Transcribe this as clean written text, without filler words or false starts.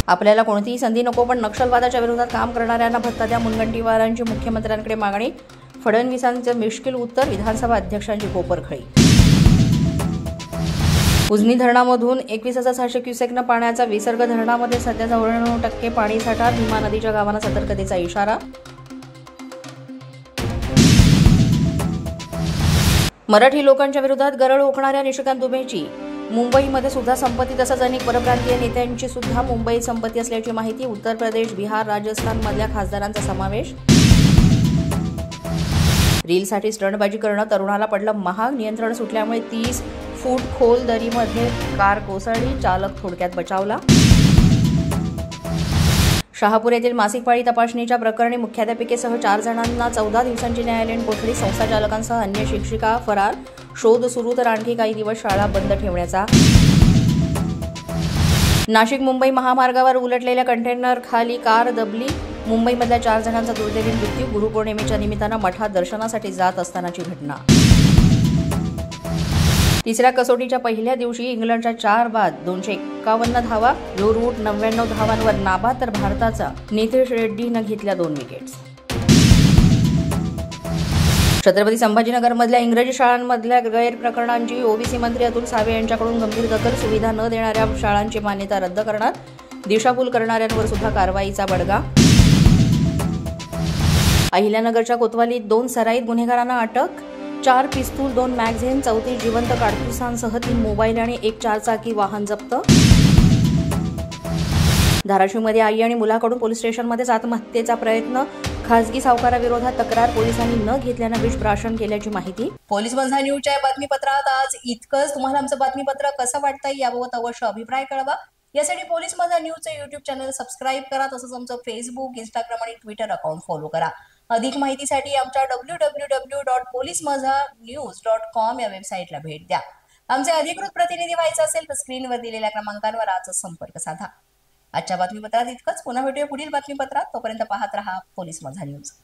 आपल्याला कोणतीही संधी नको, पण नक्षलवादाच्या विरोधात काम करणाऱ्यांना भत्ता द्या. मुनगंटीवारांची मुख्यमंत्र्यांकडे मागणी. फडणवीसांचं मिश्किल उत्तर. विधानसभा अध्यक्षांची कोपरखळी. उजनी धरणामधून 21,600 क्युसेक्न पाण्याचा विसर्ग. धरणामध्ये सध्या 94% पाणीसाठा. भीमा नदीच्या गावांना सतर्कतेचा इशारा. मराठी लोकांच्या विरोधात गरळ ओकणाऱ्या निशिकांत दुबेची मुंबईमध्ये सुद्धा संपत्ती, तसंच अनेक परप्रांतीय नेत्यांची सुद्धा मुंबईत संपत्ती असल्याची माहिती. उत्तर प्रदेश, बिहार, राजस्थानमधल्या खासदारांचा समावेश. रीलसाठी स्टंटबाजी करणं तरुणाला पडलं महाग. नियंत्रण सुटल्यामुळे 30 फूट खोल दरीमध्ये कार कोसळली. चालक थोडक्यात बचावला. शहापूर येथील मासिक पाळी तपासणीच्या प्रकरणी मुख्याध्यापिकेसह 4 जणांना 14 दिवसांची न्यायालयीन कोठडी. संस्था चालकांसह अन्य शिक्षिका फरार. शोध सुरू, तर आणखी काही दिवस शाळा बंद ठेवण्याचा. नाशिक मुंबई महामार्गावर उलटलेल्या कंटेनर खाली कार दबली. मुंबईमधल्या 4 जणांचा दुर्दैवी मृत्यू. गुरुपौर्णिमेच्या निमित्तानं मठात दर्शनासाठी जात असतानाची घटना. तिसऱ्या कसोटीच्या पहिल्या दिवशी इंग्लंडच्या 4 बाद 251 धावा. जो रूट 99 धावांवर नाबाद, तर भारताचा नितेश रेड्डीनं घेतल्या 2 विकेट्स. छत्रपती संभाजीनगरमधल्या इंग्रजी शाळांमधल्या गैरप्रकरणांची ओबीसी मंत्री अतुल सावे यांच्याकडून गंभीर दखल. सुविधा न देणाऱ्या शाळांची मान्यता रद्द करणार. दिशाभूल करणाऱ्यांवर सुद्धा कारवाईचा बडगा. अहिल्यानगरच्या कोतवालीत 2 सराईत गुन्हेगारांना अटक. 4 पिस्तूल, 2 मॅगझिन, 34 जिवंत काडतुसांसह 3 मोबाईल आणि 1 4-चाकी वाहन जप्त. धाराशिवमध्ये आई आणि मुलाकडून पोलीस स्टेशनमध्येच आत्महत्येचा प्रयत्न. खासगी सावकाराविरोधात तक्रार. पोलिसांनी न घेतल्यानं विषप्राशन केल्याची माहिती. पोलीस माझा न्यूजच्या बातमीपत्रात आज इतकंच. तुम्हाला आमचं बातमीपत्र कसं वाटतंय याबाबत अवश्य अभिप्राय कळवा. यासाठी पोलीस माझा न्यूजचं YouTube चॅनल सबस्क्राईब करा. तसंच आमचं फेसबुक, इंस्टाग्राम आणि ट्विटर अकाउंट फॉलो करा. अधिक माहितीसाठी आमच्या www.policemazanews.com या वेबसाईटला भेट द्या. आमचे अधिकृत प्रतिनिधी व्हायचं असेल तर स्क्रीनवर दिलेल्या क्रमांकांवर आजच संपर्क साधा. आजच्या बातमीपत्रात इतकंच. पुन्हा भेटूया पुढील बातमीपत्रात. तोपर्यंत पाहत रहा पोलीस माझा न्यूज.